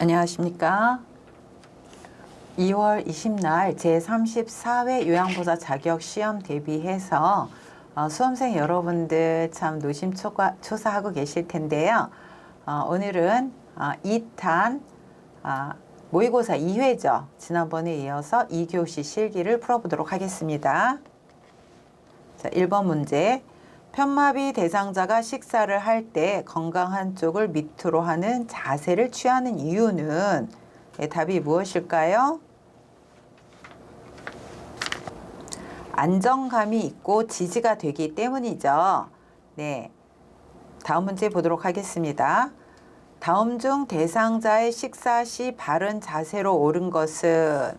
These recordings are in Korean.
안녕하십니까. 2월 20날 제34회 요양보사 자격 시험 대비해서 수험생 여러분들 참 노심초사하고 계실 텐데요. 오늘은 2탄 모의고사 2회죠. 지난번에 이어서 2교시 실기를 풀어보도록 하겠습니다. 자, 1번 문제. 편마비 대상자가 식사를 할 때 건강한 쪽을 밑으로 하는 자세를 취하는 이유는 답이 무엇일까요? 안정감이 있고 지지가 되기 때문이죠. 네, 다음 문제 보도록 하겠습니다. 다음 중 대상자의 식사 시 바른 자세로 옳은 것은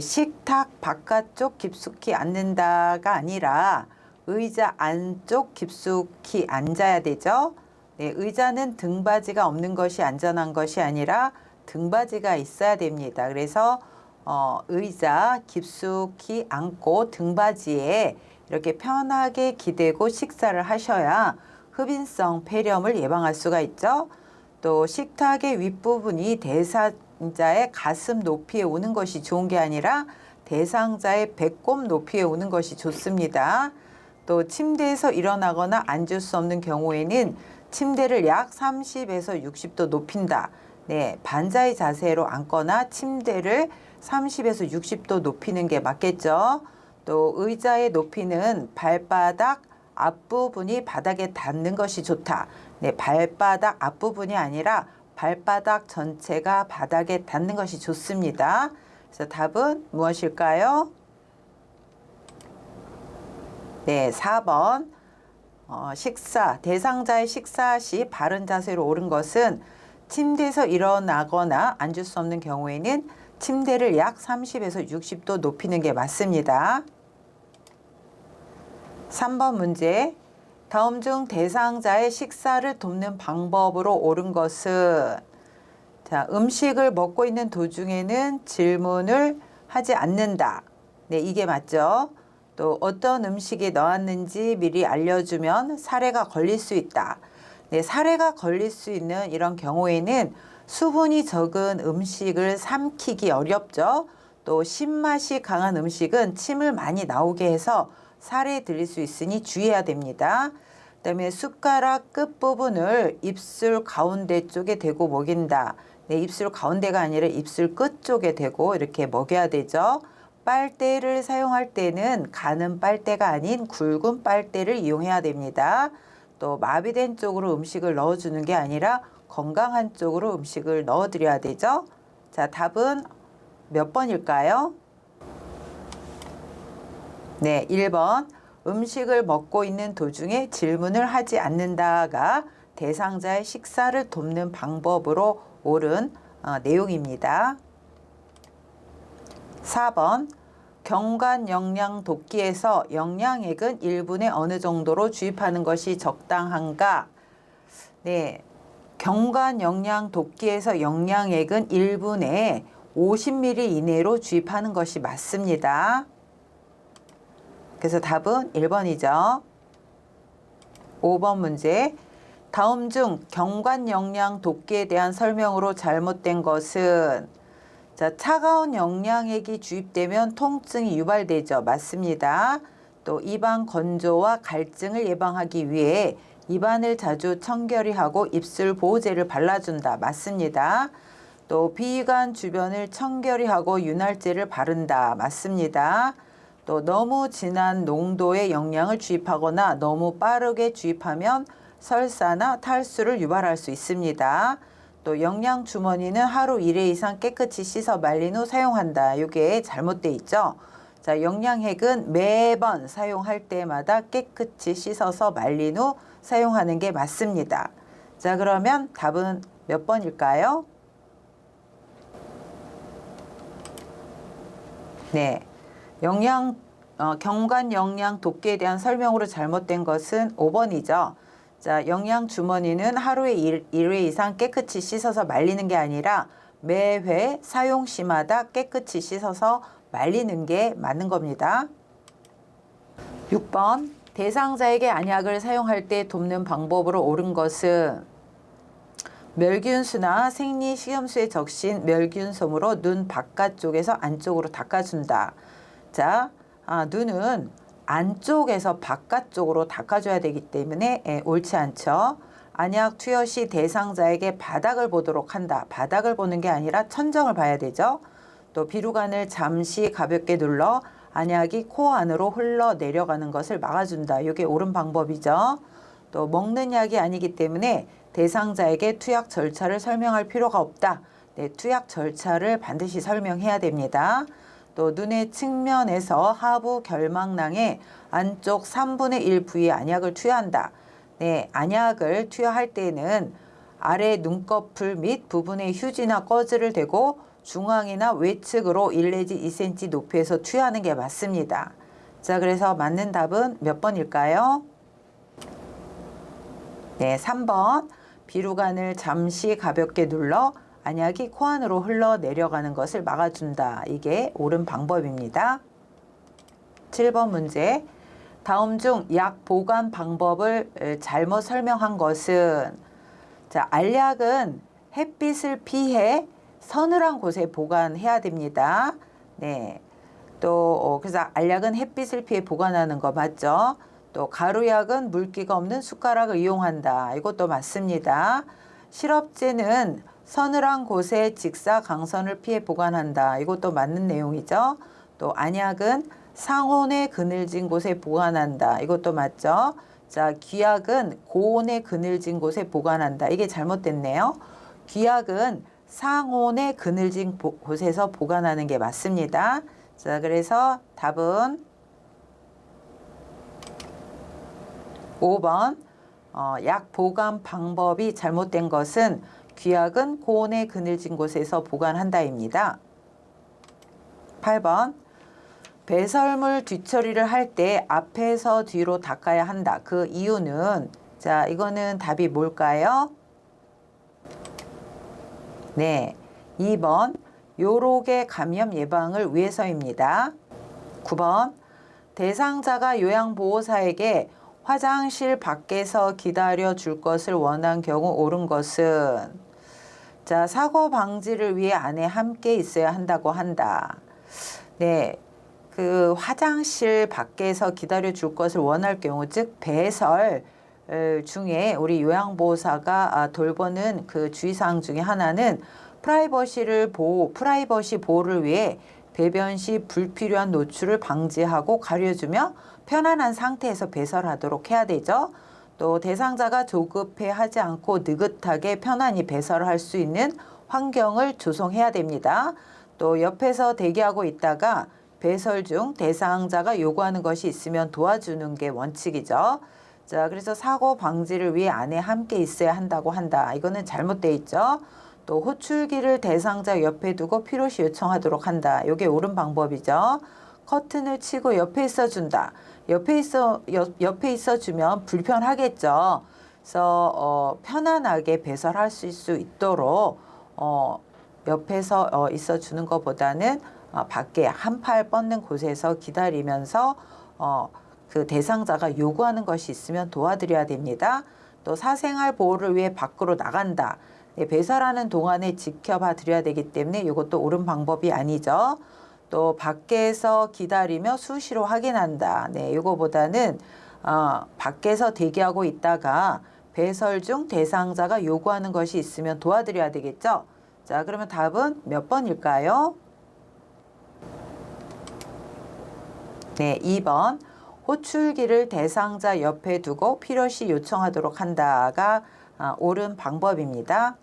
식탁 바깥쪽 깊숙이 앉는다가 아니라 의자 안쪽 깊숙이 앉아야 되죠. 의자는 등받이가 없는 것이 안전한 것이 아니라 등받이가 있어야 됩니다. 그래서 의자 깊숙이 앉고 등받이에 이렇게 편하게 기대고 식사를 하셔야 흡인성 폐렴을 예방할 수가 있죠. 또 식탁의 윗부분이 대상자의 가슴 높이에 오는 것이 좋은 게 아니라 대상자의 배꼽 높이에 오는 것이 좋습니다. 또 침대에서 일어나거나 앉을 수 없는 경우에는 침대를 약 30에서 60도 높인다. 반자의 자세로 앉거나 침대를 30에서 60도 높이는 게 맞겠죠. 또 의자의 높이는 발바닥 앞부분이 바닥에 닿는 것이 좋다. 발바닥 앞부분이 아니라 발바닥 전체가 바닥에 닿는 것이 좋습니다. 그래서 답은 무엇일까요? 4번. 대상자의 식사 시 바른 자세로 옳은 것은 침대에서 일어나거나 앉을 수 없는 경우에는 침대를 약 30에서 60도 높이는 게 맞습니다. 3번 문제. 다음 중 대상자의 식사를 돕는 방법으로 옳은 것은 음식을 먹고 있는 도중에는 질문을 하지 않는다. 이게 맞죠. 또 어떤 음식에 넣었는지 미리 알려주면 사례가 걸릴 수 있다. 사례가 걸릴 수 있는 이런 경우에는 수분이 적은 음식을 삼키기 어렵죠. 또 신맛이 강한 음식은 침을 많이 나오게 해서 살에 들릴 수 있으니 주의해야 됩니다. 그다음에 숟가락 끝부분을 입술 가운데 쪽에 대고 먹인다. 입술 가운데가 아니라 입술 끝 쪽에 대고 이렇게 먹여야 되죠. 빨대를 사용할 때는 가는 빨대가 아닌 굵은 빨대를 이용해야 됩니다. 또 마비된 쪽으로 음식을 넣어주는 게 아니라 건강한 쪽으로 음식을 넣어드려야 되죠. 자, 답은 몇 번일까요? 1번. 음식을 먹고 있는 도중에 질문을 하지 않는다가 대상자의 식사를 돕는 방법으로 옳은 내용입니다. 4번. 경관 영양 돕기에서 영양액은 1분에 어느 정도로 주입하는 것이 적당한가? 경관 영양 돕기에서 영양액은 1분에 50ml 이내로 주입하는 것이 맞습니다. 그래서 답은 1번이죠. 5번 문제. 다음 중 경관 영양 돕기에 대한 설명으로 잘못된 것은 차가운 영양액이 주입되면 통증이 유발되죠. 맞습니다. 또 입안 건조와 갈증을 예방하기 위해 입안을 자주 청결히하고 입술 보호제를 발라준다. 맞습니다. 또 비위관 주변을 청결히하고 윤활제를 바른다. 맞습니다. 또 너무 진한 농도의 영양을 주입하거나 너무 빠르게 주입하면 설사나 탈수를 유발할 수 있습니다. 또 영양 주머니는 하루 1회 이상 깨끗이 씻어 말린 후 사용한다. 이게 잘못돼 있죠. 자, 영양액은 매번 사용할 때마다 깨끗이 씻어서 말린 후 사용하는 게 맞습니다. 자, 그러면 답은 몇 번일까요? 경관 영양 돕기에 대한 설명으로 잘못된 것은 5번이죠. 자, 영양 주머니는 하루에 1회 이상 깨끗이 씻어서 말리는 게 아니라 매회 사용 시마다 깨끗이 씻어서 말리는 게 맞는 겁니다. 6번. 대상자에게 안약을 사용할 때 돕는 방법으로 옳은 것은 멸균수나 생리식염수에 적신 멸균솜으로 눈 바깥쪽에서 안쪽으로 닦아준다. 자, 눈은 안쪽에서 바깥쪽으로 닦아줘야 되기 때문에 옳지 않죠. 안약 투여 시 대상자에게 바닥을 보도록 한다. 바닥을 보는 게 아니라 천정을 봐야 되죠. 또 비루관을 잠시 가볍게 눌러 안약이 코 안으로 흘러 내려가는 것을 막아준다. 이게 옳은 방법이죠. 또 먹는 약이 아니기 때문에 대상자에게 투약 절차를 설명할 필요가 없다. 네, 투약 절차를 반드시 설명해야 됩니다. 또 눈의 측면에서 하부 결막낭의 안쪽 3분의 1 부위에 안약을 투여한다. 네, 안약을 투여할 때는 아래 눈꺼풀 및 부분에 휴지나 꺼즈를 대고 중앙이나 외측으로 1 내지 2cm 높이에서 투여하는 게 맞습니다. 자, 그래서 맞는 답은 몇 번일까요? 네, 3번. 비루관을 잠시 가볍게 눌러 안약이 코 안으로 흘러 내려가는 것을 막아준다. 이게 옳은 방법입니다. 7번 문제. 다음 중 약 보관 방법을 잘못 설명한 것은, 자, 알약은 햇빛을 피해 서늘한 곳에 보관해야 됩니다. 네. 또 그래서 알약은 햇빛을 피해 보관하는 거 맞죠? 또 가루약은 물기가 없는 숟가락을 이용한다. 이것도 맞습니다. 시럽제는 서늘한 곳에 직사광선을 피해 보관한다. 이것도 맞는 내용이죠. 또 안약은 상온에 그늘진 곳에 보관한다. 이것도 맞죠. 자, 귀약은 고온에 그늘진 곳에 보관한다. 이게 잘못됐네요. 귀약은 상온에 그늘진 곳에서 보관하는 게 맞습니다. 자, 그래서 답은 5번. 약 보관 방법이 잘못된 것은 귀약은 고온에 그늘진 곳에서 보관한다입니다. 8번. 배설물 뒤처리를 할 때 앞에서 뒤로 닦아야 한다. 그 이유는, 자, 이거는 답이 뭘까요? 네, 2번. 요로계 감염 예방을 위해서입니다. 9번. 대상자가 요양보호사에게 화장실 밖에서 기다려 줄 것을 원한 경우 옳은 것은, 자, 사고 방지를 위해 안에 함께 있어야 한다고 한다. 네, 그 화장실 밖에서 기다려 줄 것을 원할 경우, 즉 배설 중에 우리 요양보호사가 돌보는 그 주의사항 중에 하나는 프라이버시 보호를 위해 배변 시 불필요한 노출을 방지하고 가려주며 편안한 상태에서 배설하도록 해야 되죠. 또 대상자가 조급해하지 않고 느긋하게 편안히 배설할 수 있는 환경을 조성해야 됩니다. 또 옆에서 대기하고 있다가 배설 중 대상자가 요구하는 것이 있으면 도와주는 게 원칙이죠. 자, 그래서 사고 방지를 위해 안에 함께 있어야 한다고 한다. 이거는 잘못돼 있죠. 또 호출기를 대상자 옆에 두고 필요시 요청하도록 한다. 이게 옳은 방법이죠. 커튼을 치고 옆에 있어준다. 옆에 있어주면 불편하겠죠. 그래서 편안하게 배설할 수 있도록 옆에서 있어주는 것보다는 밖에 한 팔 뻗는 곳에서 기다리면서 그 대상자가 요구하는 것이 있으면 도와드려야 됩니다. 또 사생활 보호를 위해 밖으로 나간다. 네, 배설하는 동안에 지켜봐 드려야 되기 때문에 이것도 옳은 방법이 아니죠. 또 밖에서 기다리며 수시로 확인한다. 네, 이거보다는 밖에서 대기하고 있다가 배설 중 대상자가 요구하는 것이 있으면 도와드려야 되겠죠. 자, 그러면 답은 몇 번일까요? 네, 2번. 호출기를 대상자 옆에 두고 필요시 요청하도록 한다가 옳은 방법입니다.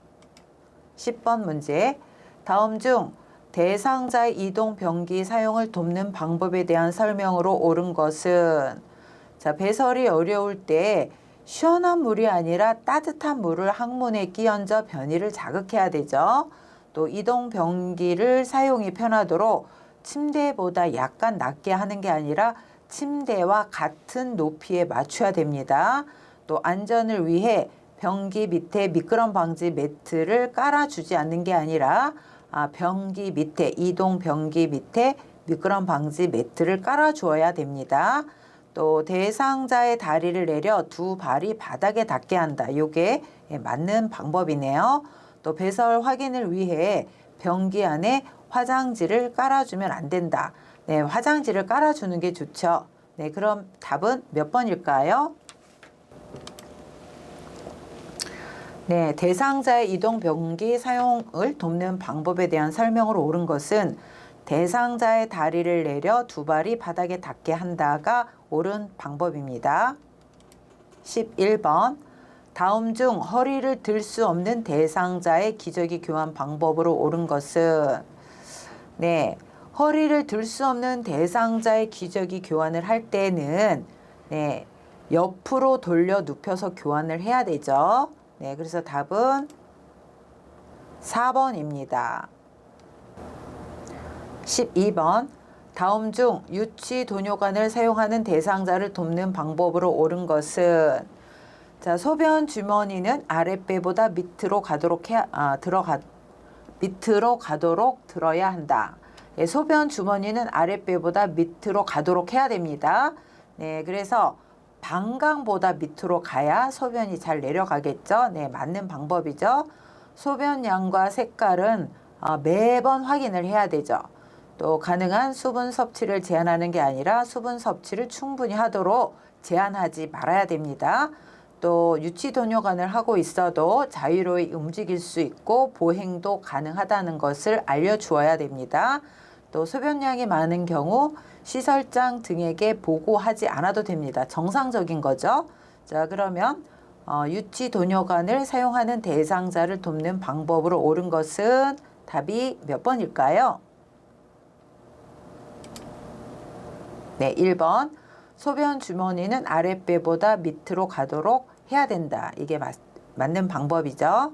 10번 문제. 다음 중 대상자의 이동 변기 사용을 돕는 방법에 대한 설명으로 옳은 것은, 자, 배설이 어려울 때 시원한 물이 아니라 따뜻한 물을 항문에 끼얹어 변이를 자극해야 되죠. 또 이동 변기를 사용이 편하도록 침대보다 약간 낮게 하는 게 아니라 침대와 같은 높이에 맞춰야 됩니다. 또 안전을 위해 변기 밑에 미끄럼 방지 매트를 깔아주지 않는 게 아니라 변기 밑에, 이동 변기 밑에 미끄럼 방지 매트를 깔아주어야 됩니다. 또 대상자의 다리를 내려 두 발이 바닥에 닿게 한다. 이게 예, 맞는 방법이네요. 또 배설 확인을 위해 변기 안에 화장지를 깔아주면 안 된다. 네, 화장지를 깔아주는 게 좋죠. 네, 그럼 답은 몇 번일까요? 네, 대상자의 이동 변기 사용을 돕는 방법에 대한 설명으로 옳은 것은 대상자의 다리를 내려 두 발이 바닥에 닿게 한다가 옳은 방법입니다. 11번. 다음 중 허리를 들 수 없는 대상자의 기저귀 교환 방법으로 옳은 것은 네, 허리를 들 수 없는 대상자의 기저귀 교환을 할 때는 네, 옆으로 돌려 눕혀서 교환을 해야 되죠. 네, 그래서 답은 4번입니다. 12번. 다음 중 유치 도뇨관을 사용하는 대상자를 돕는 방법으로 옳은 것은 자, 소변 주머니는 아랫배보다 밑으로 가도록 밑으로 가도록 들어야 한다. 예, 소변 주머니는 아랫배보다 밑으로 가도록 해야 됩니다. 네, 그래서 방광보다 밑으로 가야 소변이 잘 내려가겠죠. 네, 맞는 방법이죠. 소변 양과 색깔은 매번 확인을 해야 되죠. 또 가능한 수분 섭취를 제한하는 게 아니라 수분 섭취를 충분히 하도록 제한하지 말아야 됩니다. 또 유치도뇨관을 하고 있어도 자유로이 움직일 수 있고 보행도 가능하다는 것을 알려주어야 됩니다. 또 소변량이 많은 경우 시설장 등에게 보고하지 않아도 됩니다. 정상적인 거죠. 자, 그러면 유치도뇨관을 사용하는 대상자를 돕는 방법으로 옳은 것은 답이 몇 번일까요? 네, 1번. 소변 주머니는 아랫배보다 밑으로 가도록 해야 된다. 이게 맞는 방법이죠.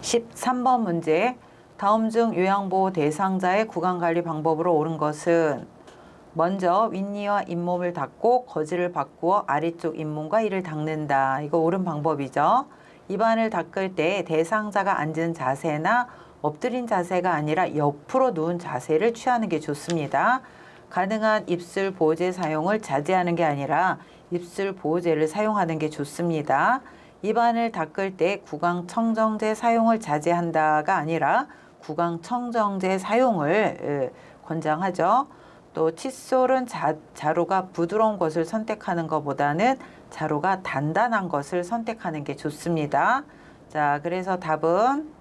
13번 문제. 다음 중 요양보호 대상자의 구강관리 방법으로 옳은 것은 먼저 윗니와 잇몸을 닫고 거즈를 바꾸어 아래쪽 잇몸과 이를 닦는다. 이거 옳은 방법이죠. 입안을 닦을 때 대상자가 앉은 자세나 엎드린 자세가 아니라 옆으로 누운 자세를 취하는 게 좋습니다. 가능한 입술 보호제 사용을 자제하는 게 아니라 입술 보호제를 사용하는 게 좋습니다. 입안을 닦을 때 구강청정제 사용을 자제한다가 아니라 구강청정제 사용을 권장하죠. 또 칫솔은 자루가 부드러운 것을 선택하는 것보다는 자루가 단단한 것을 선택하는 게 좋습니다. 자, 그래서 답은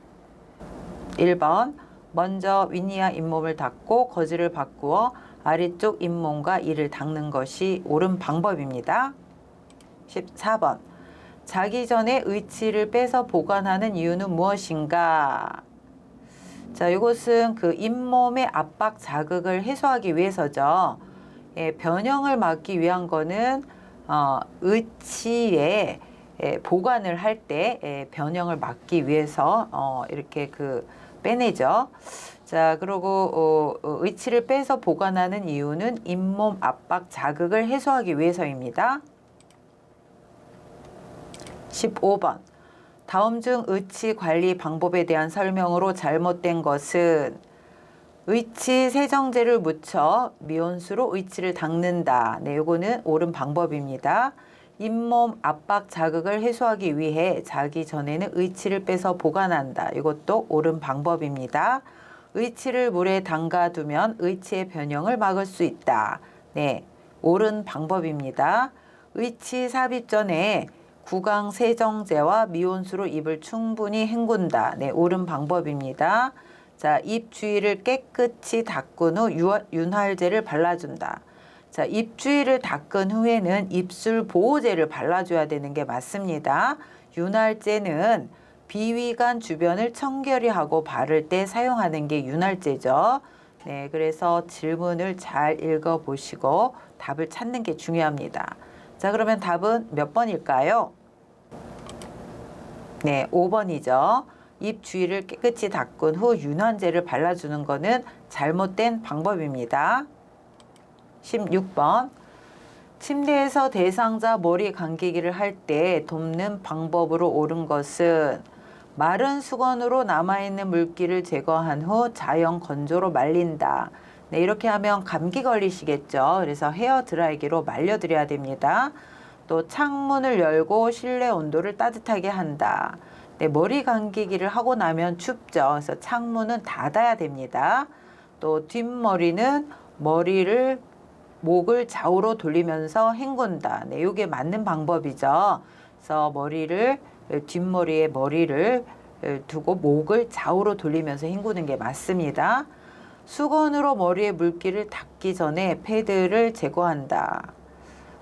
1번. 먼저 윗니와 잇몸을 닫고 거즈를 바꾸어 아래쪽 잇몸과 이를 닦는 것이 옳은 방법입니다. 14번. 자기 전에 의치를 빼서 보관하는 이유는 무엇인가? 자, 이것은 그 잇몸의 압박 자극을 해소하기 위해서죠. 예, 변형을 막기 위한 거는 의치에 보관을 할 때 변형을 막기 위해서 이렇게 빼내죠. 자, 그리고 의치를 빼서 보관하는 이유는 잇몸 압박 자극을 해소하기 위해서입니다. 15번. 다음 중 의치 관리 방법에 대한 설명으로 잘못된 것은 의치 세정제를 묻혀 미온수로 의치를 닦는다. 네, 요거는 옳은 방법입니다. 잇몸 압박 자극을 해소하기 위해 자기 전에는 의치를 빼서 보관한다. 이것도 옳은 방법입니다. 의치를 물에 담가두면 의치의 변형을 막을 수 있다. 네, 옳은 방법입니다. 의치 삽입 전에 구강 세정제와 미온수로 입을 충분히 헹군다. 네, 옳은 방법입니다. 자, 입 주위를 깨끗이 닦은 후 윤활제를 발라준다. 자, 입 주위를 닦은 후에는 입술 보호제를 발라줘야 되는 게 맞습니다. 윤활제는 비위관 주변을 청결히 하고 바를 때 사용하는 게 윤활제죠. 네, 그래서 질문을 잘 읽어보시고 답을 찾는 게 중요합니다. 자, 그러면 답은 몇 번일까요? 네, 5번이죠. 입 주위를 깨끗이 닦은 후 윤활제를 발라주는 것은 잘못된 방법입니다. 16번. 침대에서 대상자 머리 감기기를 할 때 돕는 방법으로 옳은 것은 마른 수건으로 남아있는 물기를 제거한 후 자연 건조로 말린다. 네, 이렇게 하면 감기 걸리시겠죠. 그래서 헤어 드라이기로 말려드려야 됩니다. 또 창문을 열고 실내 온도를 따뜻하게 한다. 네, 머리 감기기를 하고 나면 춥죠. 그래서 창문은 닫아야 됩니다. 또 뒷머리는 목을 좌우로 돌리면서 헹군다. 네, 이게 맞는 방법이죠. 그래서 뒷머리에 머리를 두고 목을 좌우로 돌리면서 헹구는 게 맞습니다. 수건으로 머리에 물기를 닦기 전에 패드를 제거한다.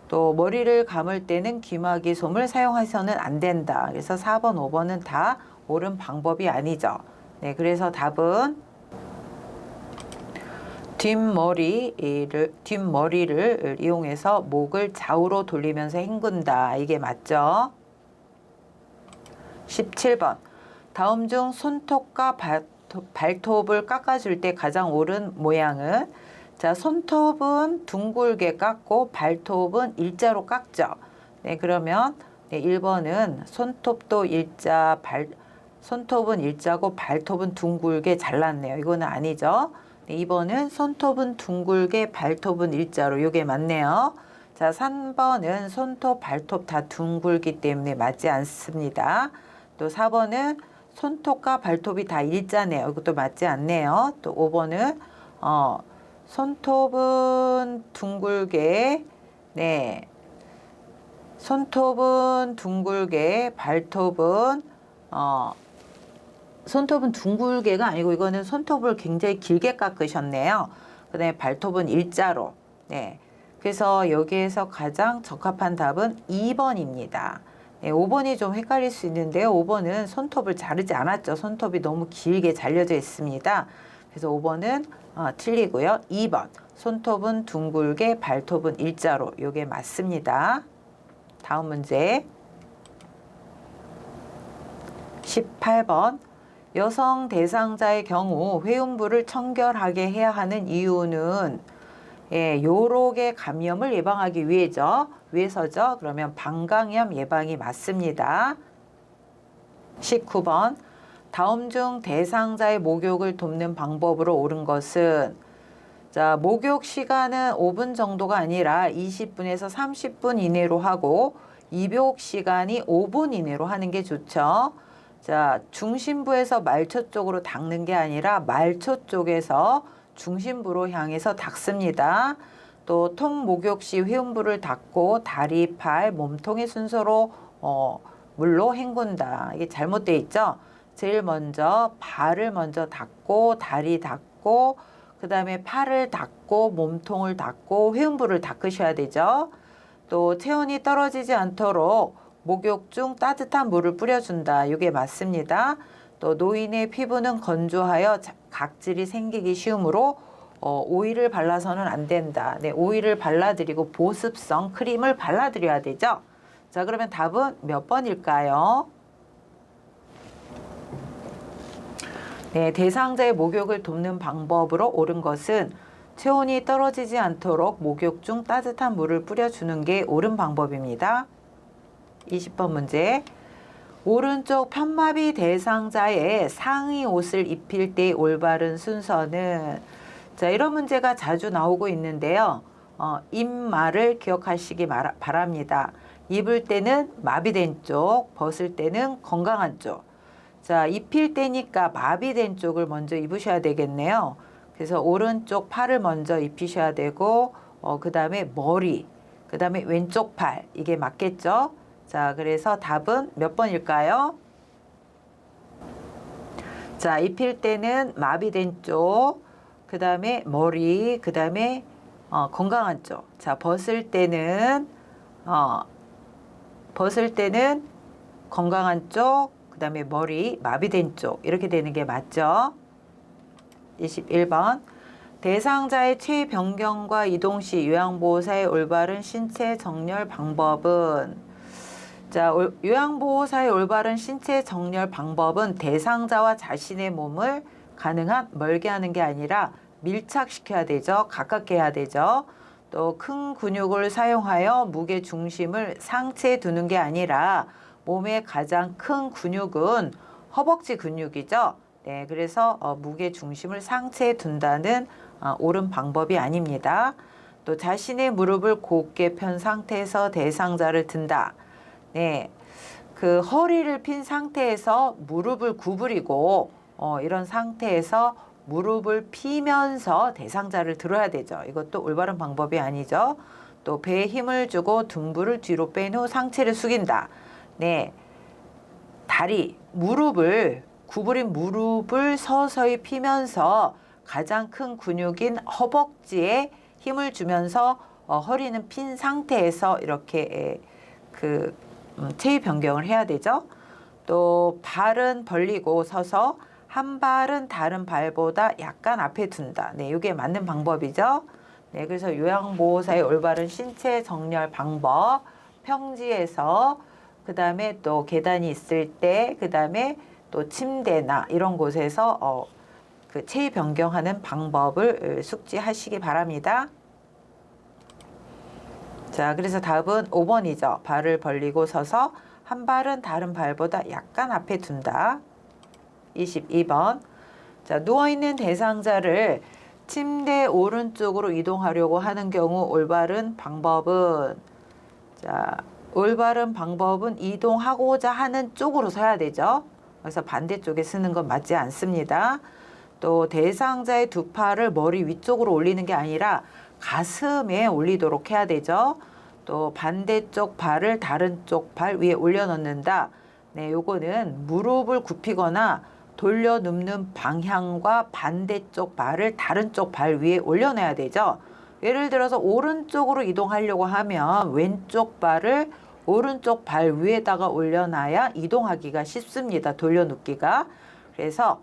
또 머리를 감을 때는 귀마개 솜을 사용해서는 안 된다. 그래서 4번, 5번은 다 옳은 방법이 아니죠. 네, 그래서 답은 뒷머리를 이용해서 목을 좌우로 돌리면서 헹군다. 이게 맞죠? 17번. 다음 중 손톱과 발톱을 깎아줄 때 가장 옳은 모양은? 자, 손톱은 둥글게 깎고 발톱은 일자로 깎죠. 네, 그러면 네, 1번은 손톱은 일자고 발톱은 둥글게 잘랐네요. 이거는 아니죠. 네, 2번은 손톱은 둥글게 발톱은 일자로. 이게 맞네요. 자, 3번은 손톱, 발톱 다 둥글기 때문에 맞지 않습니다. 또 4번은 손톱과 발톱이 다 일자네요. 이것도 맞지 않네요. 또 5번은 손톱은 둥글게 손톱은 둥글게가 아니고 이거는 손톱을 굉장히 길게 깎으셨네요. 그 다음에 발톱은 일자로. 네. 그래서 여기에서 가장 적합한 답은 2번입니다. 네, 5번이 좀 헷갈릴 수 있는데요. 5번은 손톱을 자르지 않았죠. 손톱이 너무 길게 잘려져 있습니다. 그래서 5번은 틀리고요. 2번. 손톱은 둥글게 발톱은 일자로. 이게 맞습니다. 다음 문제 18번. 여성 대상자의 경우 회음부를 청결하게 해야 하는 이유는 요록의 감염을 예방하기 위해서죠. 그러면 방광염 예방이 맞습니다. 19번. 다음 중 대상자의 목욕을 돕는 방법으로 옳은 것은? 자, 목욕 시간은 5분 정도가 아니라 20분에서 30분 이내로 하고 입욕 시간이 5분 이내로 하는 게 좋죠. 자, 중심부에서 말초 쪽으로 닦는 게 아니라 말초 쪽에서 중심부로 향해서 닦습니다. 또 통목욕 시 회음부를 닦고 다리, 팔, 몸통의 순서로 물로 헹군다. 이게 잘못되어 있죠. 제일 먼저 발을 먼저 닦고 다리 닦고 그 다음에 팔을 닦고 몸통을 닦고 회음부를 닦으셔야 되죠. 또 체온이 떨어지지 않도록 목욕 중 따뜻한 물을 뿌려준다. 이게 맞습니다. 또 노인의 피부는 건조하여 각질이 생기기 쉬우므로 오일을 발라서는 안 된다. 네, 오일을 발라드리고 보습성 크림을 발라드려야 되죠. 자, 그러면 답은 몇 번일까요? 네, 대상자의 목욕을 돕는 방법으로 옳은 것은 체온이 떨어지지 않도록 목욕 중 따뜻한 물을 뿌려주는 게 옳은 방법입니다. 20번 문제. 오른쪽 편마비 대상자의 상의 옷을 입힐 때 올바른 순서는? 자, 이런 문제가 자주 나오고 있는데요. 입말을 기억하시기 바랍니다. 입을 때는 마비된 쪽, 벗을 때는 건강한 쪽. 자, 입힐 때니까 마비된 쪽을 먼저 입으셔야 되겠네요. 그래서 오른쪽 팔을 먼저 입히셔야 되고 그 다음에 머리, 그 다음에 왼쪽 팔. 이게 맞겠죠? 자, 그래서 답은 몇 번일까요? 자, 입힐 때는 마비된 쪽, 그 다음에 머리, 그 다음에 건강한 쪽. 자, 벗을 때는 건강한 쪽, 그 다음에 머리, 마비된 쪽. 이렇게 되는 게 맞죠? 21번. 대상자의 체위 변경과 이동 시 요양보호사의 올바른 신체 정렬 방법은? 자, 요양보호사의 올바른 신체 정렬 방법은 대상자와 자신의 몸을 가능한 멀게 하는 게 아니라 밀착시켜야 되죠. 가깝게 해야 되죠. 또 큰 근육을 사용하여 무게 중심을 상체에 두는 게 아니라 몸의 가장 큰 근육은 허벅지 근육이죠. 네, 그래서 무게 중심을 상체에 둔다는 옳은 방법이 아닙니다. 또 자신의 무릎을 곧게 편 상태에서 대상자를 든다. 네. 그 허리를 핀 상태에서 무릎을 구부리고 이런 상태에서 무릎을 피면서 대상자를 들어야 되죠. 이것도 올바른 방법이 아니죠. 또 배에 힘을 주고 등부를 뒤로 뺀 후 상체를 숙인다. 네. 다리, 무릎을 구부린 무릎을 서서히 피면서 가장 큰 근육인 허벅지에 힘을 주면서 허리는 핀 상태에서 이렇게 체위 변경을 해야 되죠. 또 발은 벌리고 서서 한 발은 다른 발보다 약간 앞에 둔다. 네, 이게 맞는 방법이죠. 네, 그래서 요양보호사의 올바른 신체 정렬 방법, 평지에서 그다음에 또 계단이 있을 때, 그다음에 또 침대나 이런 곳에서 그 체위 변경하는 방법을 숙지하시기 바랍니다. 자, 그래서 답은 5번이죠. 발을 벌리고 서서 한 발은 다른 발보다 약간 앞에 둔다. 22번. 자, 누워있는 대상자를 침대 오른쪽으로 이동하려고 하는 경우 올바른 방법은, 자, 올바른 방법은 이동하고자 하는 쪽으로 서야 되죠. 그래서 반대쪽에 쓰는 건 맞지 않습니다. 또 대상자의 두 팔을 머리 위쪽으로 올리는 게 아니라 가슴에 올리도록 해야 되죠. 또 반대쪽 발을 다른 쪽 발 위에 올려놓는다. 네, 요거는 무릎을 굽히거나 돌려 눕는 방향과 반대쪽 발을 다른 쪽 발 위에 올려놔야 되죠. 예를 들어서 오른쪽으로 이동하려고 하면 왼쪽 발을 오른쪽 발 위에다가 올려놔야 이동하기가 쉽습니다. 돌려눕기가. 그래서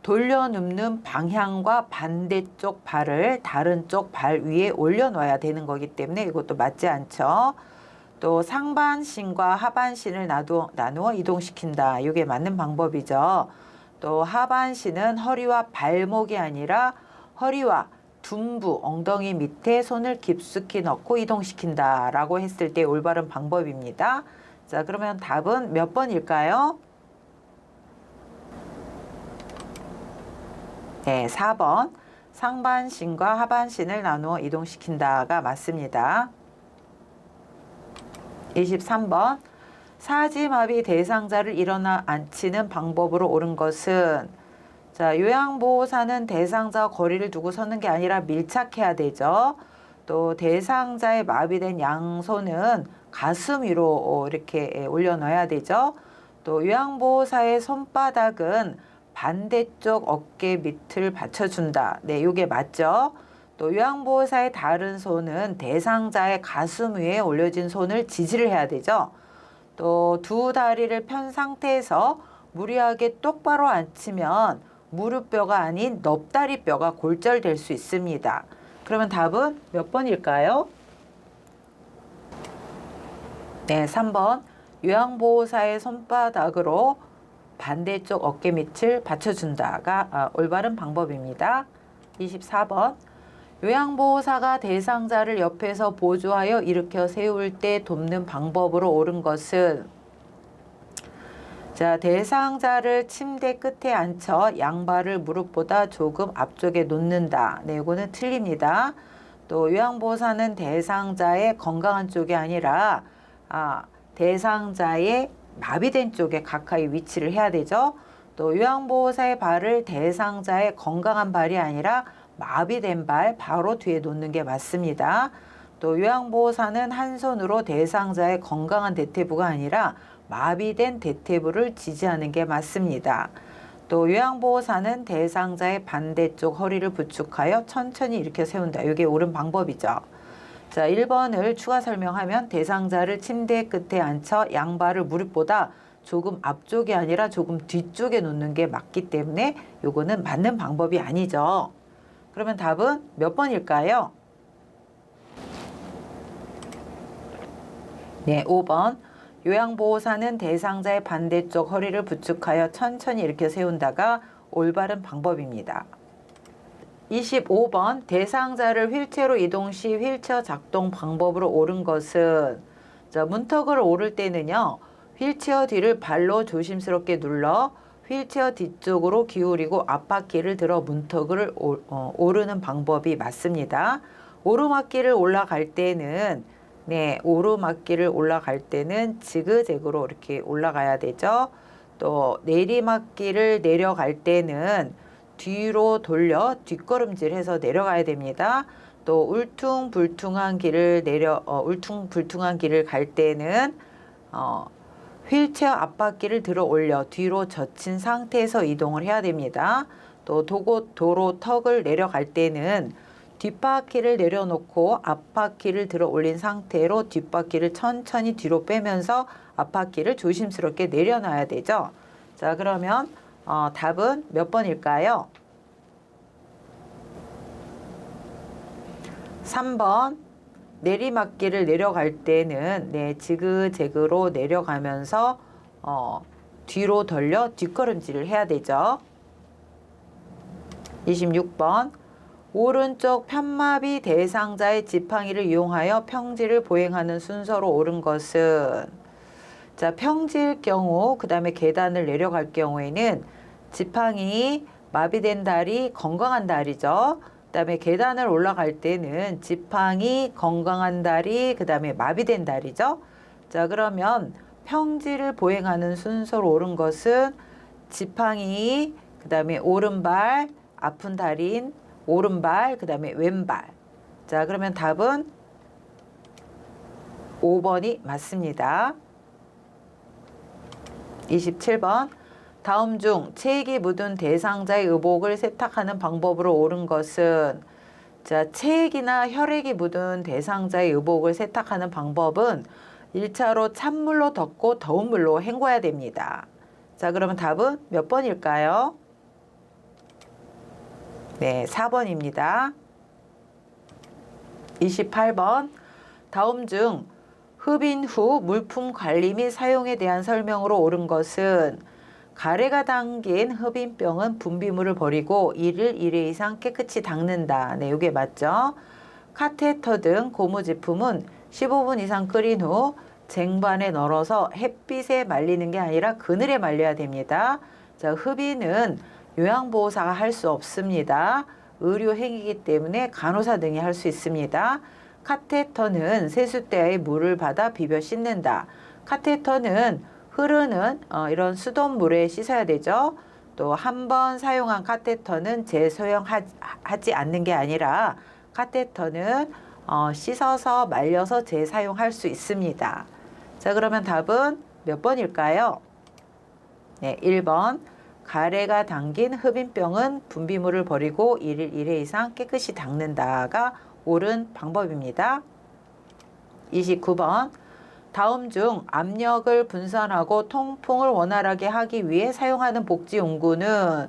돌려눕는 방향과 반대쪽 발을 다른 쪽 발 위에 올려놔야 되는 거기 때문에 이것도 맞지 않죠. 또 상반신과 하반신을 나누어 이동시킨다. 이게 맞는 방법이죠. 또 하반신은 허리와 발목이 아니라 허리와 둔부, 엉덩이 밑에 손을 깊숙이 넣고 이동시킨다 라고 했을 때 올바른 방법입니다. 자, 그러면 답은 몇 번일까요? 네, 4번. 상반신과 하반신을 나누어 이동시킨다가 맞습니다. 23번. 사지마비 대상자를 일어나 앉히는 방법으로 옳은 것은, 자, 요양보호사는 대상자와 거리를 두고 서는 게 아니라 밀착해야 되죠. 또 대상자의 마비된 양손은 가슴 위로 이렇게 올려놔야 되죠. 또 요양보호사의 손바닥은 반대쪽 어깨 밑을 받쳐준다. 네, 이게 맞죠. 또 요양보호사의 다른 손은 대상자의 가슴 위에 올려진 손을 지지를 해야 되죠. 또 두 다리를 편 상태에서 무리하게 똑바로 앉히면 무릎뼈가 아닌 넙다리뼈가 골절될 수 있습니다. 그러면 답은 몇 번일까요? 네, 3번. 요양보호사의 손바닥으로 반대쪽 어깨 밑을 받쳐준다가 올바른 방법입니다. 24번. 요양보호사가 대상자를 옆에서 보조하여 일으켜 세울 때 돕는 방법으로 옳은 것은, 자, 대상자를 침대 끝에 앉혀 양발을 무릎보다 조금 앞쪽에 놓는다. 네, 이거는 틀립니다. 또 요양보호사는 대상자의 건강한 쪽이 아니라 대상자의 마비된 쪽에 가까이 위치를 해야 되죠. 또 요양보호사의 발을 대상자의 건강한 발이 아니라 마비된 발 바로 뒤에 놓는 게 맞습니다. 또 요양보호사는 한 손으로 대상자의 건강한 대퇴부가 아니라 마비된 대퇴부를 지지하는 게 맞습니다. 또 요양보호사는 대상자의 반대쪽 허리를 부축하여 천천히 일으켜 세운다. 이게 옳은 방법이죠. 자, 1번을 추가 설명하면 대상자를 침대 끝에 앉혀 양발을 무릎보다 조금 앞쪽이 아니라 조금 뒤쪽에 놓는 게 맞기 때문에 요거는 맞는 방법이 아니죠. 그러면 답은 몇 번일까요? 네, 5번. 요양보호사는 대상자의 반대쪽 허리를 부축하여 천천히 일으켜 세운다가 올바른 방법입니다. 25번. 대상자를 휠체어로 이동 시 휠체어 작동 방법으로 옳은 것은, 자, 문턱을 오를 때는요, 휠체어 뒤를 발로 조심스럽게 눌러 휠체어 뒤쪽으로 기울이고 앞바퀴를 들어 문턱을 오르는 방법이 맞습니다. 오르막길을 올라갈 때는 네, 오르막길을 올라갈 때는 지그재그로 이렇게 올라가야 되죠. 또 내리막길을 내려갈 때는 뒤로 돌려 뒷걸음질해서 내려가야 됩니다. 또 울퉁불퉁한 길을 울퉁불퉁한 길을 갈 때는 휠체어 앞바퀴를 들어 올려 뒤로 젖힌 상태에서 이동을 해야 됩니다. 또 도로 턱을 내려갈 때는 뒷바퀴를 내려놓고 앞바퀴를 들어 올린 상태로 뒷바퀴를 천천히 뒤로 빼면서 앞바퀴를 조심스럽게 내려놔야 되죠. 자, 그러면 답은 몇 번일까요? 3번. 내리막길을 내려갈 때는 네, 지그재그로 내려가면서 뒤로 돌려 뒷걸음질을 해야 되죠. 26번. 오른쪽 편마비 대상자의 지팡이를 이용하여 평지를 보행하는 순서로 옳은 것은, 자, 평지일 경우 그 다음에 계단을 내려갈 경우에는 지팡이 마비된 다리 건강한 다리죠. 그 다음에 계단을 올라갈 때는 지팡이 건강한 다리 그 다음에 마비된 다리죠. 자, 그러면 평지를 보행하는 순서로 옳은 것은 지팡이 그 다음에 오른발 아픈 다리인 오른발 그 다음에 왼발. 자, 그러면 답은 5번이 맞습니다. 27번. 다음 중 체액이 묻은 대상자의 의복을 세탁하는 방법으로 옳은 것은, 자, 체액이나 혈액이 묻은 대상자의 의복을 세탁하는 방법은 1차로 찬물로 덮고 더운 물로 헹궈야 됩니다. 자, 그러면 답은 몇 번일까요? 네, 4번입니다. 28번. 다음 중 흡인 후 물품 관리 및 사용에 대한 설명으로 옳은 것은, 가래가 담긴 흡인병은 분비물을 버리고 1일 1회 이상 깨끗이 닦는다. 네, 이게 맞죠? 카테터 등 고무 제품은 15분 이상 끓인 후 쟁반에 널어서 햇빛에 말리는 게 아니라 그늘에 말려야 됩니다. 자, 흡인은 요양보호사가 할 수 없습니다. 의료행위이기 때문에 간호사 등이 할 수 있습니다. 카테터는 세숫대에 물을 받아 비벼 씻는다. 카테터는 흐르는 이런 수돗물에 씻어야 되죠. 또 한 번 사용한 카테터는 재사용하지 않는 게 아니라 카테터는 씻어서 말려서 재사용할 수 있습니다. 자, 그러면 답은 몇 번일까요? 네, 1번. 가래가 담긴 흡인병은 분비물을 버리고 1일 1회 이상 깨끗이 닦는다가 옳은 방법입니다. 29번. 다음 중 압력을 분산하고 통풍을 원활하게 하기 위해 사용하는 복지용구는,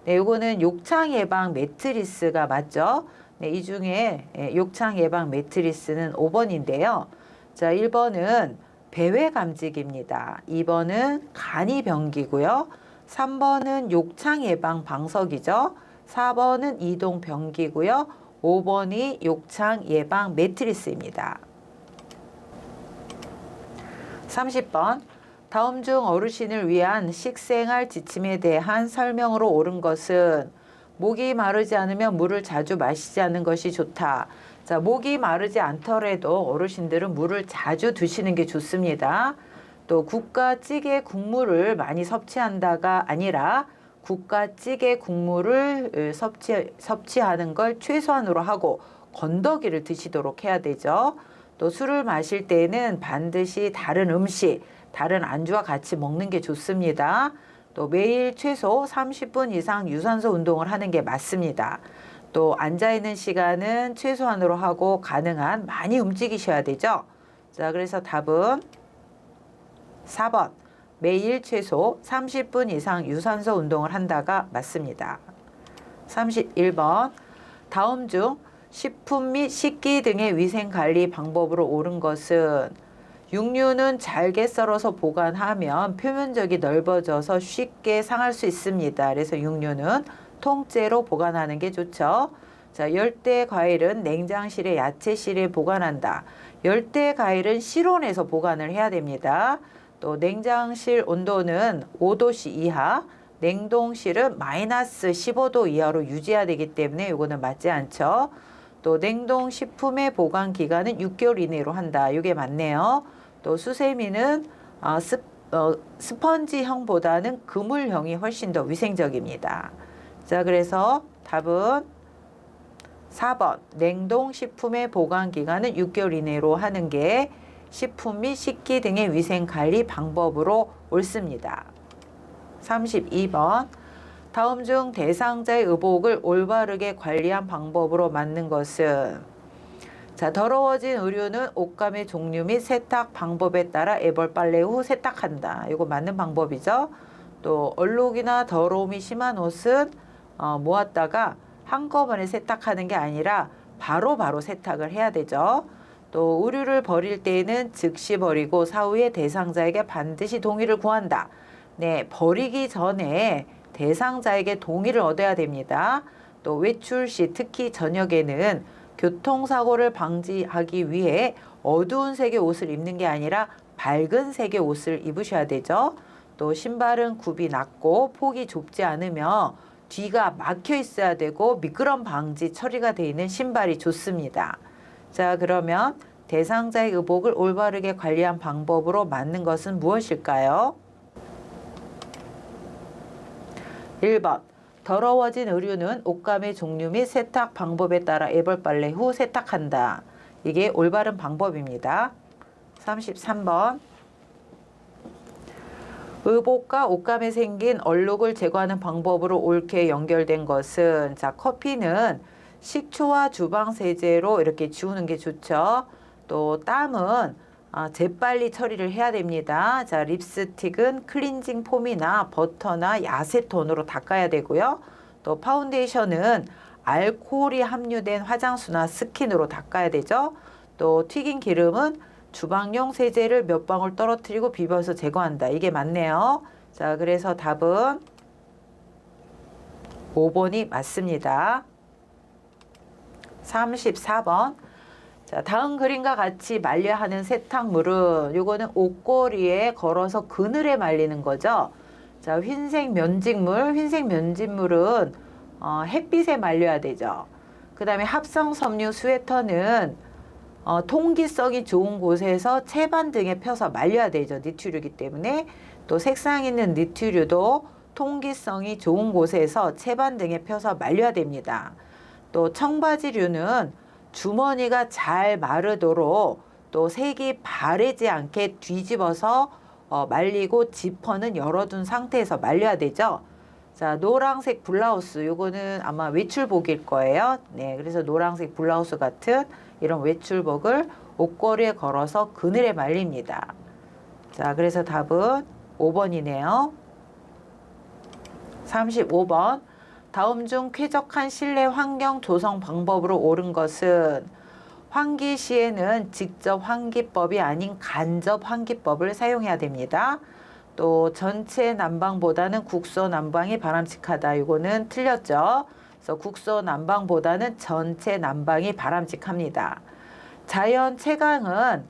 네, 이거는 욕창 예방 매트리스가 맞죠? 네, 이 중에 욕창 예방 매트리스는 5번인데요. 자, 1번은 배회 감지기입니다. 2번은 간이병기고요. 3번은 욕창 예방 방석이죠. 4번은 이동 병기고요. 5번이 욕창 예방 매트리스입니다. 30번. 다음 중 어르신을 위한 식생활 지침에 대한 설명으로 옳은 것은, 목이 마르지 않으면 물을 자주 마시지 않는 것이 좋다. 자, 목이 마르지 않더라도 어르신들은 물을 자주 드시는 게 좋습니다. 또 국가찌개 국물을 많이 섭취한다가 아니라 국가찌개 국물을 섭취하는 걸 최소한으로 하고 건더기를 드시도록 해야 되죠. 또 술을 마실 때는 반드시 다른 음식, 다른 안주와 같이 먹는 게 좋습니다. 또 매일 최소 30분 이상 유산소 운동을 하는 게 맞습니다. 또 앉아있는 시간은 최소한으로 하고 가능한 많이 움직이셔야 되죠. 자, 그래서 답은 4번. 매일 최소 30분 이상 유산소 운동을 한다가 맞습니다. 31번. 다음 중 식품 및 식기 등의 위생관리 방법으로 옳은 것은, 육류는 잘게 썰어서 보관하면 표면적이 넓어져서 쉽게 상할 수 있습니다. 그래서 육류는 통째로 보관하는 게 좋죠. 자, 열대 과일은 냉장실에 야채실에 보관한다. 열대 과일은 실온에서 보관을 해야 됩니다. 또 냉장실 온도는 5도씨 이하, 냉동실은 마이너스 15도 이하로 유지해야 되기 때문에 이거는 맞지 않죠. 또 냉동식품의 보관 기간은 6개월 이내로 한다. 이게 맞네요. 또 수세미는 스펀지형보다는 그물형이 훨씬 더 위생적입니다. 자, 그래서 답은 4번 냉동식품의 보관 기간은 6개월 이내로 하는 게 식품 및 식기 등의 위생관리 방법으로 옳습니다. 32번 다음 중 대상자의 의복을 올바르게 관리한 방법으로 맞는 것은 자, 더러워진 의류는 옷감의 종류 및 세탁 방법에 따라 애벌 빨래 후 세탁한다. 이거 맞는 방법이죠. 또 얼룩이나 더러움이 심한 옷은 모았다가 한꺼번에 세탁하는 게 아니라 바로바로 세탁을 해야 되죠. 또 의류를 버릴 때에는 즉시 버리고 사후에 대상자에게 반드시 동의를 구한다. 네, 버리기 전에 대상자에게 동의를 얻어야 됩니다. 또 외출 시 특히 저녁에는 교통사고를 방지하기 위해 어두운 색의 옷을 입는 게 아니라 밝은 색의 옷을 입으셔야 되죠. 또 신발은 굽이 낮고 폭이 좁지 않으며 뒤가 막혀 있어야 되고 미끄럼 방지 처리가 되어 있는 신발이 좋습니다. 자, 그러면 대상자의 의복을 올바르게 관리한 방법으로 맞는 것은 무엇일까요? 1번 더러워진 의류는 옷감의 종류 및 세탁 방법에 따라 애벌 빨래 후 세탁한다. 이게 올바른 방법입니다. 33번 의복과 옷감에 생긴 얼룩을 제거하는 방법으로 옳게 연결된 것은 자, 커피는 식초와 주방세제로 이렇게 지우는 게 좋죠. 또 땀은 재빨리 처리를 해야 됩니다. 자, 립스틱은 클렌징 폼이나 버터나 야세톤으로 닦아야 되고요. 또 파운데이션은 알코올이 함유된 화장수나 스킨으로 닦아야 되죠. 또 튀긴 기름은 주방용 세제를 몇 방울 떨어뜨리고 비벼서 제거한다. 이게 맞네요. 자, 그래서 답은 5번이 맞습니다. 34번 자, 다음 그림과 같이 말려야 하는 세탁물은 요거는 옷걸이에 걸어서 그늘에 말리는 거죠. 자, 흰색 면직물은 햇빛에 말려야 되죠. 그 다음에 합성 섬유 스웨터는 통기성이 좋은 곳에서 채반 등에 펴서 말려야 되죠. 니트류이기 때문에. 또 색상 있는 니트류도 통기성이 좋은 곳에서 채반 등에 펴서 말려야 됩니다. 또 청바지류는 주머니가 잘 마르도록 또 색이 바래지 않게 뒤집어서 말리고 지퍼는 열어둔 상태에서 말려야 되죠. 자, 노란색 블라우스 요거는 아마 외출복일 거예요. 네, 그래서 노란색 블라우스 같은 이런 외출복을 옷걸이에 걸어서 그늘에 말립니다. 자, 그래서 답은 5번이네요. 35번 다음 중 쾌적한 실내 환경 조성 방법으로 옳은 것은 환기 시에는 직접 환기법이 아닌 간접 환기법을 사용해야 됩니다. 또 전체 난방보다는 국소 난방이 바람직하다. 이거는 틀렸죠. 그래서 국소 난방보다는 전체 난방이 바람직합니다. 자연 채광은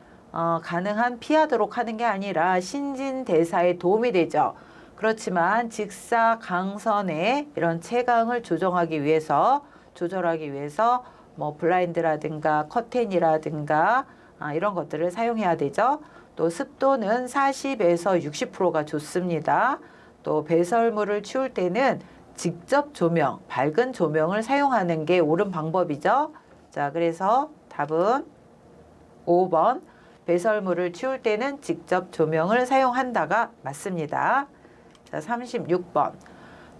가능한 피하도록 하는 게 아니라 신진대사에 도움이 되죠. 그렇지만 직사광선의 이런 채광을 조절하기 위해서 뭐 블라인드라든가 커튼이라든가 이런 것들을 사용해야 되죠. 또 습도는 40에서 60%가 좋습니다. 또 배설물을 치울 때는 직접 조명, 밝은 조명을 사용하는 게 옳은 방법이죠. 자, 그래서 답은 5번 배설물을 치울 때는 직접 조명을 사용한다가 맞습니다. 자, 36번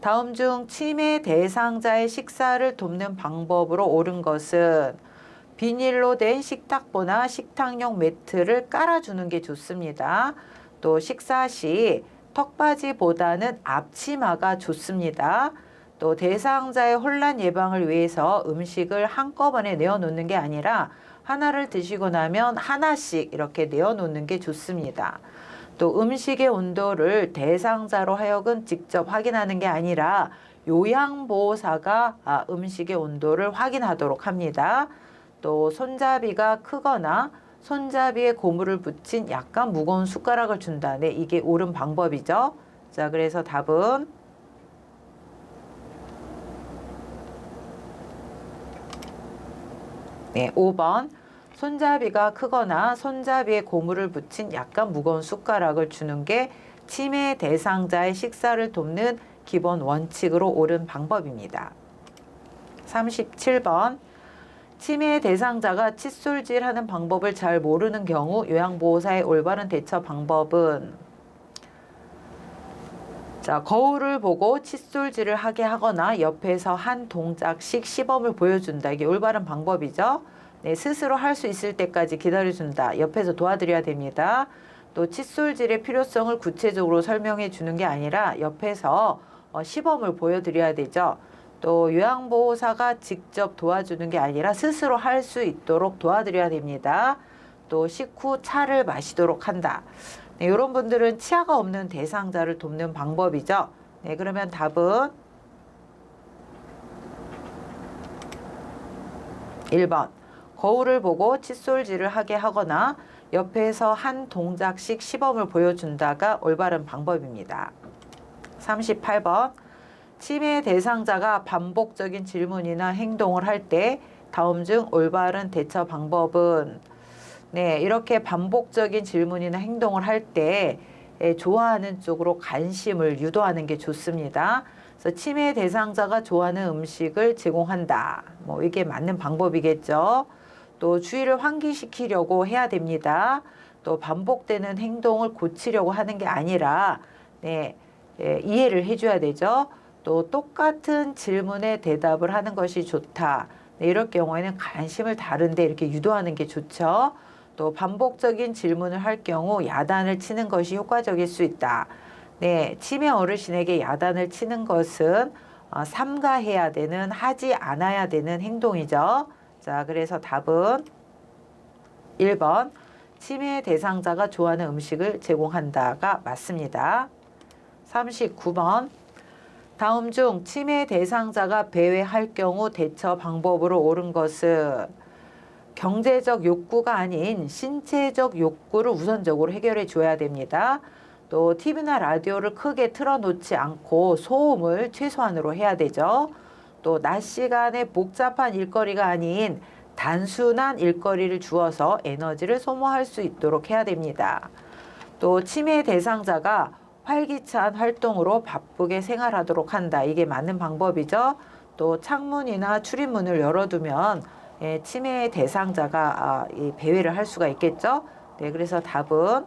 다음 중 치매 대상자의 식사를 돕는 방법으로 옳은 것은 비닐로 된 식탁보나 식탁용 매트를 깔아주는 게 좋습니다. 또 식사 시 턱받이보다는 앞치마가 좋습니다. 또 대상자의 혼란 예방을 위해서 음식을 한꺼번에 내어놓는 게 아니라 하나를 드시고 나면 하나씩 이렇게 내어놓는 게 좋습니다. 또 음식의 온도를 대상자로 하여금 직접 확인하는 게 아니라 요양보호사가 음식의 온도를 확인하도록 합니다. 또 손잡이가 크거나 손잡이에 고무를 붙인 약간 무거운 숟가락을 준다. 네, 이게 옳은 방법이죠. 자, 그래서 답은 네, 5번. 손잡이가 크거나 손잡이에 고무를 붙인 약간 무거운 숟가락을 주는 게 치매 대상자의 식사를 돕는 기본 원칙으로 옳은 방법입니다. 37번. 치매 대상자가 칫솔질하는 방법을 잘 모르는 경우 요양보호사의 올바른 대처 방법은 자, 거울을 보고 칫솔질을 하게 하거나 옆에서 한 동작씩 시범을 보여준다. 이게 올바른 방법이죠. 네, 스스로 할 수 있을 때까지 기다려준다. 옆에서 도와드려야 됩니다. 또 칫솔질의 필요성을 구체적으로 설명해 주는 게 아니라 옆에서 시범을 보여드려야 되죠. 또 요양보호사가 직접 도와주는 게 아니라 스스로 할 수 있도록 도와드려야 됩니다. 또 식후 차를 마시도록 한다. 네, 이런 분들은 치아가 없는 대상자를 돕는 방법이죠. 네, 그러면 답은 1번. 거울을 보고 칫솔질을 하게 하거나 옆에서 한 동작씩 시범을 보여준다가 올바른 방법입니다. 38번. 치매 대상자가 반복적인 질문이나 행동을 할 때 다음 중 올바른 대처 방법은 네, 이렇게 반복적인 질문이나 행동을 할 때 좋아하는 쪽으로 관심을 유도하는 게 좋습니다. 그래서 치매 대상자가 좋아하는 음식을 제공한다. 뭐 이게 맞는 방법이겠죠. 또 주의를 환기시키려고 해야 됩니다. 또 반복되는 행동을 고치려고 하는 게 아니라 네, 이해를 해줘야 되죠. 또 똑같은 질문에 대답을 하는 것이 좋다. 네, 이럴 경우에는 관심을 다른데 이렇게 유도하는 게 좋죠. 또 반복적인 질문을 할 경우 야단을 치는 것이 효과적일 수 있다. 네, 치매 어르신에게 야단을 치는 것은 삼가해야 되는, 하지 않아야 되는 행동이죠. 자, 그래서 답은 1번. 치매 대상자가 좋아하는 음식을 제공한다가 맞습니다. 39번. 다음 중 치매 대상자가 배회할 경우 대처 방법으로 옳은 것은 경제적 욕구가 아닌 신체적 욕구를 우선적으로 해결해 줘야 됩니다. 또 TV나 라디오를 크게 틀어놓지 않고 소음을 최소한으로 해야 되죠. 또 낮 시간에 복잡한 일거리가 아닌 단순한 일거리를 주어서 에너지를 소모할 수 있도록 해야 됩니다. 또 치매 대상자가 활기찬 활동으로 바쁘게 생활하도록 한다. 이게 맞는 방법이죠. 또 창문이나 출입문을 열어두면 치매 대상자가 배회를 할 수가 있겠죠. 네, 그래서 답은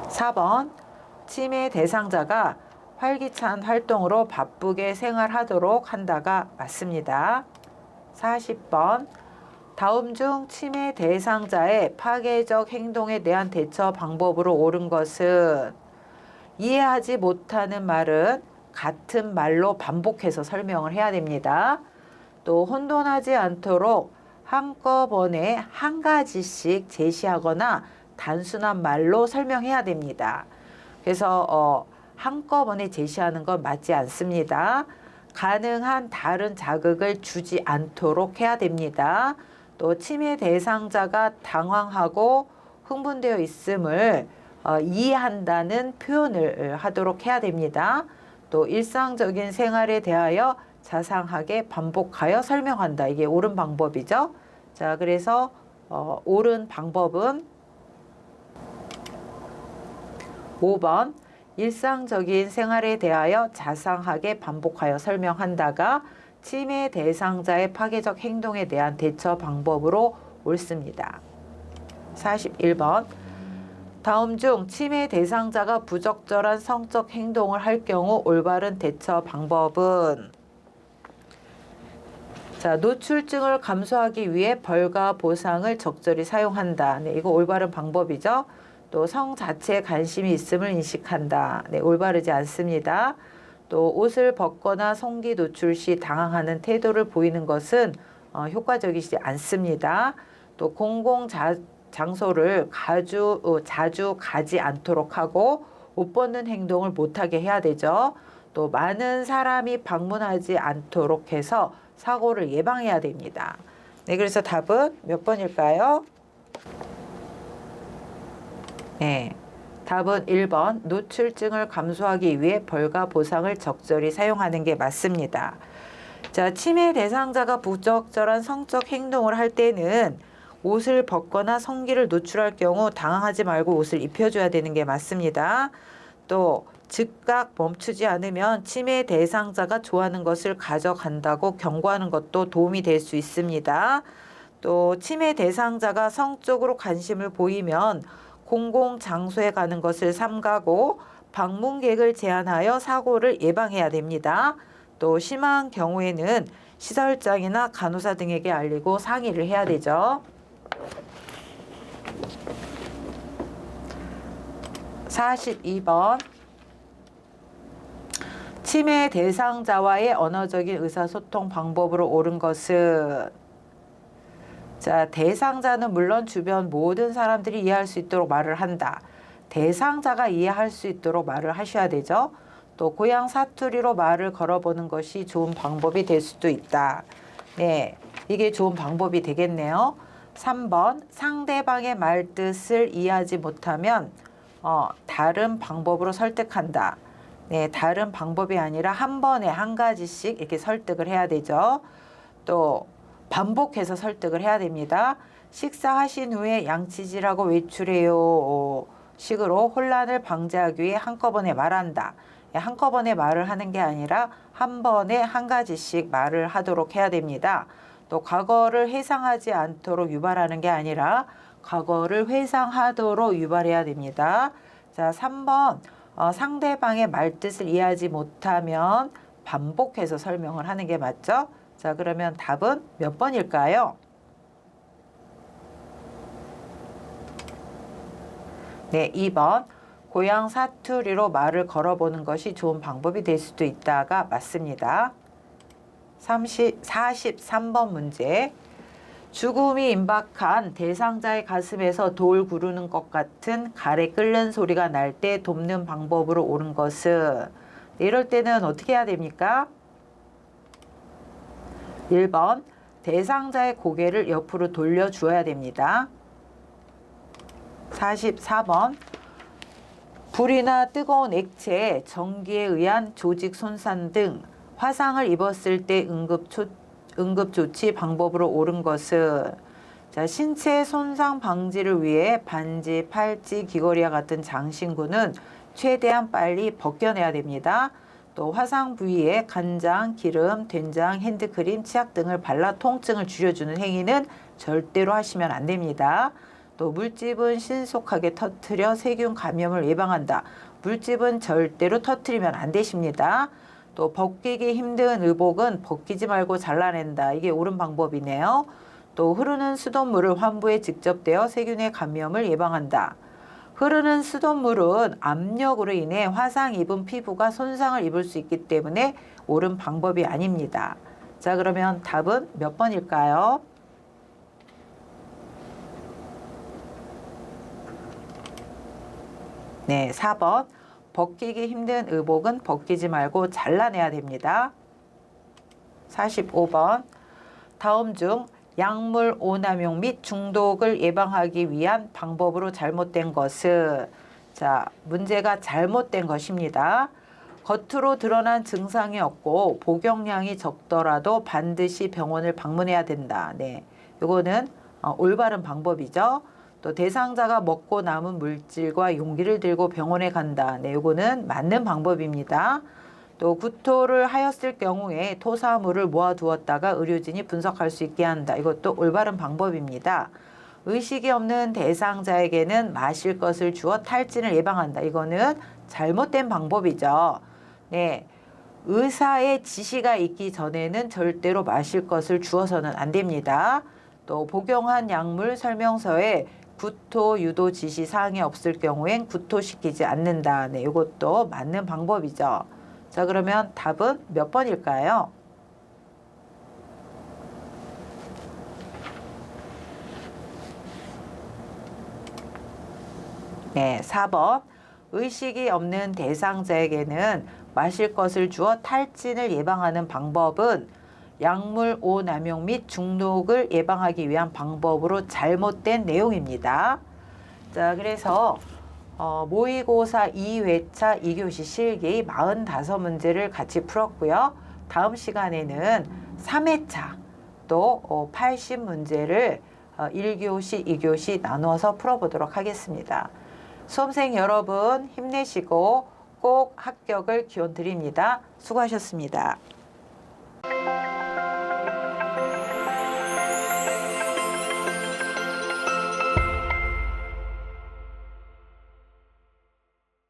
4번. 치매 대상자가 활기찬 활동으로 바쁘게 생활하도록 한다가 맞습니다. 40번. 다음 중 치매 대상자의 파괴적 행동에 대한 대처 방법으로 옳은 것은 이해하지 못하는 말은 같은 말로 반복해서 설명을 해야 됩니다. 또 혼돈하지 않도록 한꺼번에 한 가지씩 제시하거나 단순한 말로 설명해야 됩니다. 그래서 한꺼번에 제시하는 건 맞지 않습니다. 가능한 다른 자극을 주지 않도록 해야 됩니다. 또 치매 대상자가 당황하고 흥분되어 있음을 이해한다는 표현을 하도록 해야 됩니다. 또 일상적인 생활에 대하여 자상하게 반복하여 설명한다. 이게 옳은 방법이죠. 자, 그래서 옳은 방법은 5번. 일상적인 생활에 대하여 자상하게 반복하여 설명한다가 치매 대상자의 파괴적 행동에 대한 대처 방법으로 옳습니다. 41번. 다음 중 치매 대상자가 부적절한 성적 행동을 할 경우 올바른 대처 방법은 자, 노출증을 감소하기 위해 벌과 보상을 적절히 사용한다. 네, 이거 올바른 방법이죠. 또 성 자체에 관심이 있음을 인식한다. 네, 올바르지 않습니다. 또 옷을 벗거나 성기 노출 시 당황하는 태도를 보이는 것은 효과적이지 않습니다. 또 공공 장소를 자주 가지 않도록 하고 옷 벗는 행동을 못하게 해야 되죠. 또 많은 사람이 방문하지 않도록 해서 사고를 예방해야 됩니다. 네, 그래서 답은 몇 번일까요? 네, 답은 1번. 노출증을 감소하기 위해 벌과 보상을 적절히 사용하는 게 맞습니다. 자, 침해 대상자가 부적절한 성적 행동을 할 때는 옷을 벗거나 성기를 노출할 경우 당황하지 말고 옷을 입혀줘야 되는 게 맞습니다. 또 즉각 멈추지 않으면 침해 대상자가 좋아하는 것을 가져간다고 경고하는 것도 도움이 될 수 있습니다. 또 침해 대상자가 성적으로 관심을 보이면 공공장소에 가는 것을 삼가고 방문객을 제한하여 사고를 예방해야 됩니다. 또 심한 경우에는 시설장이나 간호사 등에게 알리고 상의를 해야 되죠. 42번. 침해 대상자와의 언어적인 의사소통 방법으로 옳은 것은, 자, 대상자는 물론 주변 모든 사람들이 이해할 수 있도록 말을 한다. 대상자가 이해할 수 있도록 말을 하셔야 되죠. 또 고향 사투리로 말을 걸어보는 것이 좋은 방법이 될 수도 있다. 네, 이게 좋은 방법이 되겠네요. 3번. 상대방의 말뜻을 이해하지 못하면 다른 방법으로 설득한다. 네, 다른 방법이 아니라 한 번에 한 가지씩 이렇게 설득을 해야 되죠. 또 반복해서 설득을 해야 됩니다. 식사하신 후에 양치질하고 외출해요 식으로 혼란을 방지하기 위해 한꺼번에 말한다. 한꺼번에 말을 하는 게 아니라 한 번에 한 가지씩 말을 하도록 해야 됩니다. 또 과거를 회상하지 않도록 유발하는 게 아니라 과거를 회상하도록 유발해야 됩니다. 자, 3번. 상대방의 말뜻을 이해하지 못하면 반복해서 설명을 하는 게 맞죠? 자, 그러면 답은 몇 번일까요? 네, 2번. 고향 사투리로 말을 걸어보는 것이 좋은 방법이 될 수도 있다가 맞습니다. 43번 문제. 죽음이 임박한 대상자의 가슴에서 돌 구르는 것 같은 가래 끓는 소리가 날 때 돕는 방법으로 옳은 것은, 이럴 때는 어떻게 해야 됩니까? 1번. 대상자의 고개를 옆으로 돌려주어야 됩니다. 44번. 불이나 뜨거운 액체, 전기에 의한 조직 손상 등 화상을 입었을 때 응급조치 방법으로 옳은 것은, 자, 신체 손상 방지를 위해 반지, 팔찌, 귀걸이와 같은 장신구는 최대한 빨리 벗겨내야 됩니다. 또 화상 부위에 간장, 기름, 된장, 핸드크림, 치약 등을 발라 통증을 줄여주는 행위는 절대로 하시면 안 됩니다. 또 물집은 신속하게 터뜨려 세균 감염을 예방한다. 물집은 절대로 터뜨리면 안 되십니다. 또 벗기기 힘든 의복은 벗기지 말고 잘라낸다. 이게 옳은 방법이네요. 또 흐르는 수돗물을 환부에 직접 대어 세균의 감염을 예방한다. 흐르는 수돗물은 압력으로 인해 화상 입은 피부가 손상을 입을 수 있기 때문에 옳은 방법이 아닙니다. 자, 그러면 답은 몇 번일까요? 네, 4번. 벗기기 힘든 의복은 벗기지 말고 잘라내야 됩니다. 45번. 다음 중 약물 오남용 및 중독을 예방하기 위한 방법으로 잘못된 것은, 자, 문제가 잘못된 것입니다. 겉으로 드러난 증상이 없고 복용량이 적더라도 반드시 병원을 방문해야 된다. 네, 이거는 올바른 방법이죠. 또 대상자가 먹고 남은 물질과 용기를 들고 병원에 간다. 네, 이거는 맞는 방법입니다. 또 구토를 하였을 경우에 토사물을 모아두었다가 의료진이 분석할 수 있게 한다. 이것도 올바른 방법입니다. 의식이 없는 대상자에게는 마실 것을 주어 탈진을 예방한다. 이거는 잘못된 방법이죠. 네, 의사의 지시가 있기 전에는 절대로 마실 것을 주어서는 안 됩니다. 또 복용한 약물 설명서에 구토 유도 지시 사항이 없을 경우엔 구토시키지 않는다. 네, 이것도 맞는 방법이죠. 자, 그러면 답은 몇 번일까요? 네, 4번. 의식이 없는 대상자에게는 마실 것을 주어 탈진을 예방하는 방법은 약물 오남용 및 중독을 예방하기 위한 방법으로 잘못된 내용입니다. 자, 그래서 모의고사 2회차 2교시 실기 45문제를 같이 풀었고요. 다음 시간에는 3회차 또 80문제를 1교시, 2교시 나누어서 풀어보도록 하겠습니다. 수험생 여러분 힘내시고 꼭 합격을 기원 드립니다. 수고하셨습니다.